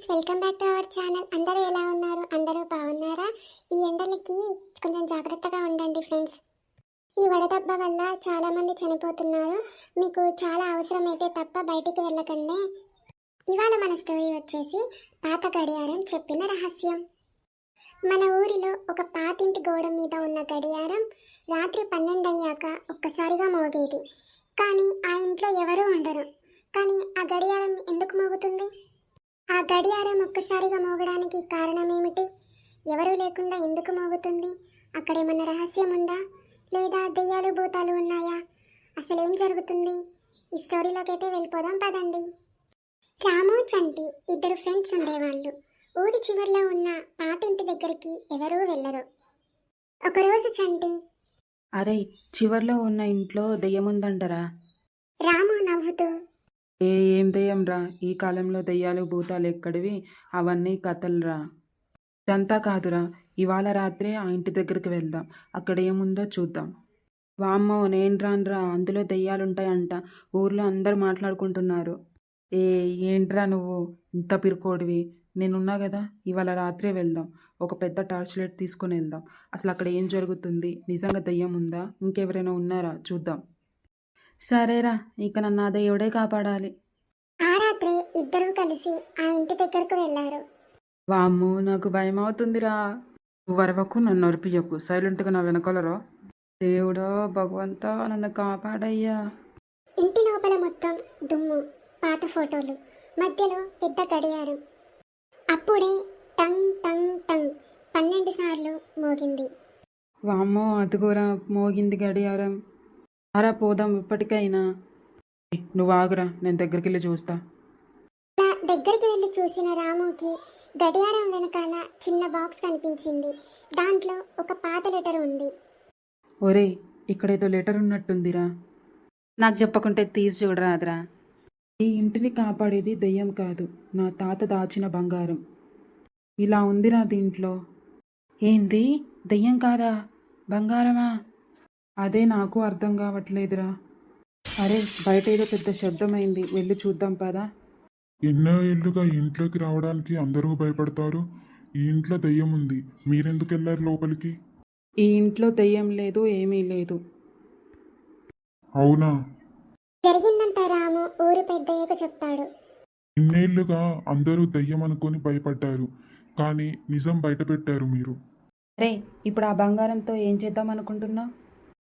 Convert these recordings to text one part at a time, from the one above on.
Welcome back to our channel. అందరూ ఎలా ఉన్నారు? అందరూ బాగున్నారా? ఈ ఎండలకి కొంచెం జాగ్రత్తగా ఉండండి ఫ్రెండ్స్. ఈ వడదెబ్బ వల్ల చాలామంది చనిపోతున్నారు. మీకు చాలా అవసరమైతే తప్ప బయటికి వెళ్ళకండి. ఇవాళ మన స్టోరీ వచ్చేసి పాత గడియారం చెప్పిన రహస్యం. మన ఊరిలో ఒక పాతింటి గోడ మీద ఉన్న గడియారం రాత్రి 12 అయ్యాక ఒక్కసారిగా మోగేది. కానీ ఆ ఇంట్లో ఎవరూ ఉండరు. కానీ ఆ గడియారం ఎందుకు మోగుతుంది? ఆ గడియారం ఒక్కసారిగా మోగడానికి కారణం ఏమిటి? ఎవరూ లేకుండా ఎందుకు మోగుతుంది? అక్కడేమన్నా రహస్యం ఉందా? లేదా దెయ్యాలు భూతాలు ఉన్నాయా? అసలేం జరుగుతుంది? ఈ స్టోరీలోకి అయితే వెళ్ళిపోదాం పదండి. రాము, చంటి ఇద్దరు ఫ్రెండ్స్ ఉండేవాళ్ళు. ఊరి చివరిలో ఉన్న పాతింటి దగ్గరికి ఎవరూ వెళ్ళరు. ఒకరోజు చంటి, అరే, చివర్లో ఉన్న ఇంట్లో దెయ్యముందంటరా? రాము నవ్వుతూ, ఏం దెయ్యం రా, ఈ కాలంలో దెయ్యాలు భూతాలు ఎక్కడివి, అవన్నీ కథలురా. ఇదంతా కాదురా, ఇవాళ రాత్రే ఆ ఇంటి దగ్గరికి వెళ్దాం, అక్కడ ఏముందో చూద్దాం. వామ్మో, నేను రానురా, అందులో దెయ్యాలుంటాయంట, ఊర్లో అందరు మాట్లాడుకుంటున్నారు. ఏంట్రా నువ్వు ఇంత పిరుకోడివి? నేనున్నా కదా, ఇవాళ రాత్రే వెళ్దాం, ఒక పెద్ద టార్చ్ లైట్ తీసుకొని వెళ్దాం. అసలు అక్కడ ఏం జరుగుతుంది? నిజంగా దెయ్యం ఉందా? ఇంకెవరైనా ఉన్నారా చూద్దాం. సరేరా, ఇక నన్ను ఆ దేవుడే కాపాడాలి. ఆ రాత్రి ఇద్దరూ కలిసి ఆ ఇంటి దగ్గరకు వెళ్ళారు. వామ్మో, నాకు భయం అవుతుందిరా. నువ్వు వరవకు, నన్ను నొరిపియకు, సైలెంట్గా నా వెనకాలరా. దేవుడో భగవంతా, నన్ను కాపాడయ్యా. ఇంటి లోపల మొత్తం దుమ్ము, పాత ఫోటోలు, మధ్యలో పెద్ద గడియారం. అప్పుడే టంగ్ టంగ్ టంగ్ 12 సార్లు మోగింది. వామ్మో, అదుగోరా మోగింది గడియారం. అరా పోదాం ఇప్పటికైనా. నువ్వు ఆగురా, నేను దగ్గరికి వెళ్ళి చూస్తా. అలా దగ్గరికి వెళ్ళి చూసిన రాముకి గడియారం వెనకాల చిన్న బాక్స్ కనిపించింది. దాంట్లో ఒక పాత లెటర్ ఉంది. ఒరే, ఇక్కడేదో లెటర్ ఉన్నట్టుందిరా. నాకు చెప్పకుంటే తీసి చూడరాదురా. ఈ ఇంటిని కాపాడేది దెయ్యం కాదు, నా తాత దాచిన బంగారం. ఇలా ఉందిరా దీంట్లో. ఏంది, దెయ్యం కాదా, బంగారమా? అదే నాకు అర్థం కావట్లేదురా. అరే, బయట ఏదో పెద్ద శబ్దమైంది, వెళ్ళి చూద్దాం పదా. ఎన్నో ఏళ్లుగా ఈ ఇంట్లోకి రావడానికి అందరూ భయపడతారు. ఈ ఇంట్లో దెయ్యం ఉంది, మీరెందుకు వెళ్ళారు లోపలికి? ఈ ఇంట్లో దెయ్యం లేదు, ఏమీ లేదు. అవునా? జరిగిందంతా రాము ఊరు పెద్దయ్యకు చెప్తాడు. ఇన్నేళ్లుగా అందరూ దెయ్యం అనుకొని భయపడ్డారు, కానీ నిజం బయట పెట్టారు మీరు. అరే, ఇప్పుడు ఆ బంగారంతో ఏం చేద్దాం అనుకుంటున్నావు?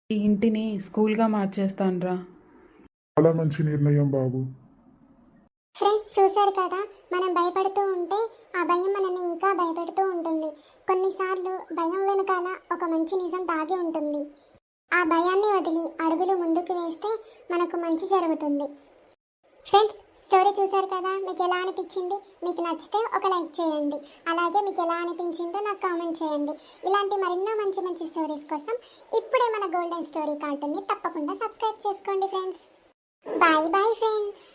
ఈ ఇంటిని స్కూల్గా మార్చేస్తానురా. చాలా మంచి నిర్ణయం బాబు. ఫ్రెండ్స్, చూశారు కదా, మనం భయపడుతూ ఉంటే ఆ భయం మనల్ని ఇంకా భయపెడుతూ ఉంటుంది. కొన్నిసార్లు భయం వెనకాల ఒక మంచి నిజం దాగి ఉంటుంది. ఆ భయాన్ని వదిలి అడుగులు ముందుకు వేస్తే మనకు మంచి జరుగుతుంది. ఫ్రెండ్స్, స్టోరీ చూశారు కదా, మీకు ఎలా అనిపించింది? మీకు నచ్చితే ఒక లైక్ చేయండి. అలాగే మీకు ఎలా అనిపించిందో నాకు కామెంట్ చేయండి. ఇలాంటి మరెన్నో మంచి మంచి స్టోరీస్ కోసం ఇప్పుడే మన గోల్డెన్ స్టోరీ కార్టూన్ని తప్పకుండా సబ్స్క్రైబ్ చేసుకోండి ఫ్రెండ్స్. Bye bye friends.